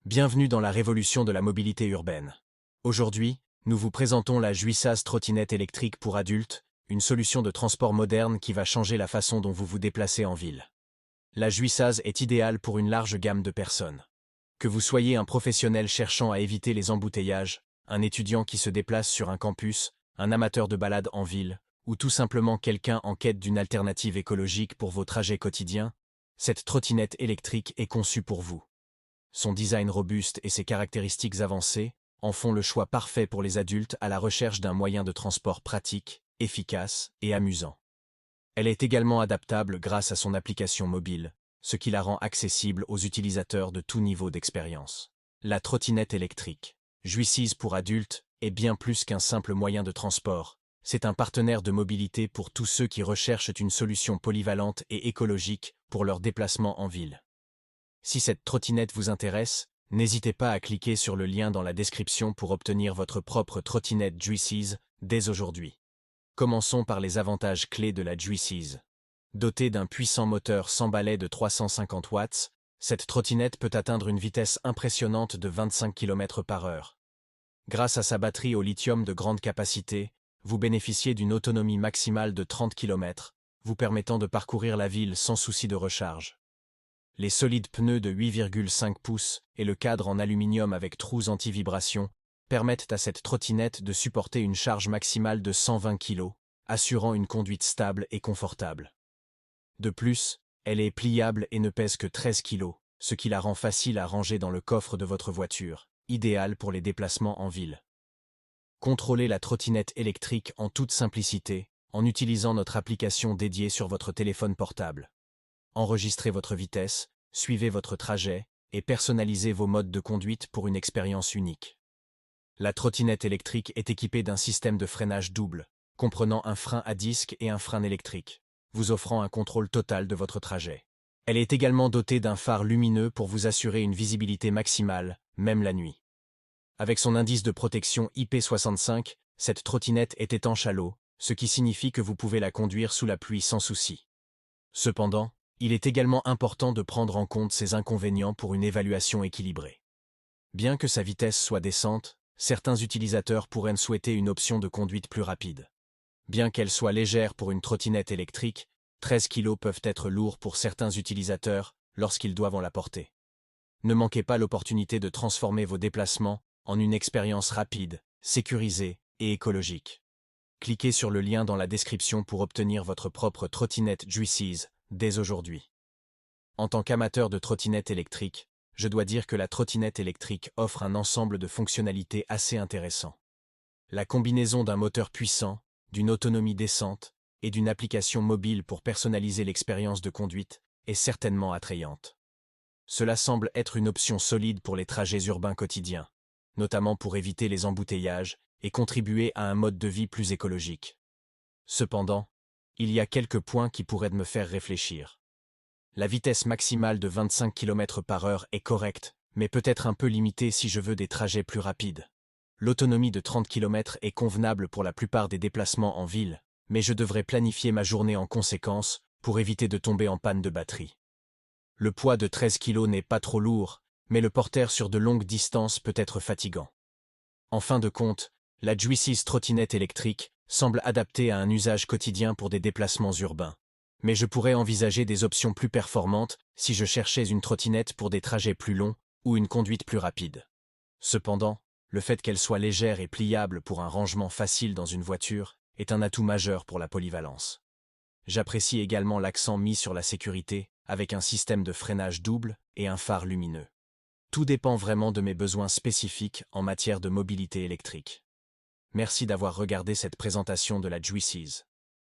Bienvenue dans la révolution de la mobilité urbaine. Aujourd'hui, nous vous présentons la Juissaz trottinette électrique pour adultes, une solution de transport moderne qui va changer la façon dont vous vous déplacez en ville. La Juissaz est idéale pour une large gamme de personnes. Que vous soyez un professionnel cherchant à éviter les embouteillages, un étudiant qui se déplace sur un campus, un amateur de balade en ville, ou tout simplement quelqu'un en quête d'une alternative écologique pour vos trajets quotidiens, cette trottinette électrique est conçue pour vous. Son design robuste et ses caractéristiques avancées en font le choix parfait pour les adultes à la recherche d'un moyen de transport pratique, efficace et amusant. Elle est également adaptable grâce à son application mobile, ce qui la rend accessible aux utilisateurs de tout niveau d'expérience. La trottinette électrique, Juissaz pour adultes, est bien plus qu'un simple moyen de transport. C'est un partenaire de mobilité pour tous ceux qui recherchent une solution polyvalente et écologique pour leurs déplacements en ville. Si cette trottinette vous intéresse, n'hésitez pas à cliquer sur le lien dans la description pour obtenir votre propre trottinette Juissaz dès aujourd'hui. Commençons par les avantages clés de la Juissaz. Dotée d'un puissant moteur sans balai de 350 watts, cette trottinette peut atteindre une vitesse impressionnante de 25 km/h. Grâce à sa batterie au lithium de grande capacité, vous bénéficiez d'une autonomie maximale de 30 km, vous permettant de parcourir la ville sans souci de recharge. Les solides pneus de 8,5 pouces et le cadre en aluminium avec trous anti-vibration permettent à cette trottinette de supporter une charge maximale de 120 kg, assurant une conduite stable et confortable. De plus, elle est pliable et ne pèse que 13 kg, ce qui la rend facile à ranger dans le coffre de votre voiture, idéal pour les déplacements en ville. Contrôlez la trottinette électrique en toute simplicité, en utilisant notre application dédiée sur votre téléphone portable. Enregistrez votre vitesse, suivez votre trajet et personnalisez vos modes de conduite pour une expérience unique. La trottinette électrique est équipée d'un système de freinage double, comprenant un frein à disque et un frein électrique, vous offrant un contrôle total de votre trajet. Elle est également dotée d'un phare lumineux pour vous assurer une visibilité maximale, même la nuit. Avec son indice de protection IP65, cette trottinette est étanche à l'eau, ce qui signifie que vous pouvez la conduire sous la pluie sans souci. Cependant, il est également important de prendre en compte ces inconvénients pour une évaluation équilibrée. Bien que sa vitesse soit décente, certains utilisateurs pourraient souhaiter une option de conduite plus rapide. Bien qu'elle soit légère pour une trottinette électrique, 13 kg peuvent être lourds pour certains utilisateurs lorsqu'ils doivent en la porter. Ne manquez pas l'opportunité de transformer vos déplacements en une expérience rapide, sécurisée et écologique. Cliquez sur le lien dans la description pour obtenir votre propre trottinette Juissaz dès aujourd'hui. En tant qu'amateur de trottinette électrique, je dois dire que la trottinette électrique offre un ensemble de fonctionnalités assez intéressant. La combinaison d'un moteur puissant, d'une autonomie décente et d'une application mobile pour personnaliser l'expérience de conduite est certainement attrayante. Cela semble être une option solide pour les trajets urbains quotidiens, notamment pour éviter les embouteillages et contribuer à un mode de vie plus écologique. Cependant, il y a quelques points qui pourraient me faire réfléchir. La vitesse maximale de 25 km/h est correcte, mais peut être un peu limitée si je veux des trajets plus rapides. L'autonomie de 30 km est convenable pour la plupart des déplacements en ville, mais je devrais planifier ma journée en conséquence pour éviter de tomber en panne de batterie. Le poids de 13 kg n'est pas trop lourd, mais le porter sur de longues distances peut être fatigant. En fin de compte, la Juissaz trottinette électrique semble adaptée à un usage quotidien pour des déplacements urbains. Mais je pourrais envisager des options plus performantes si je cherchais une trottinette pour des trajets plus longs ou une conduite plus rapide. Cependant, le fait qu'elle soit légère et pliable pour un rangement facile dans une voiture est un atout majeur pour la polyvalence. J'apprécie également l'accent mis sur la sécurité, avec un système de freinage double et un phare lumineux. Tout dépend vraiment de mes besoins spécifiques en matière de mobilité électrique. Merci d'avoir regardé cette présentation de la Juissaz.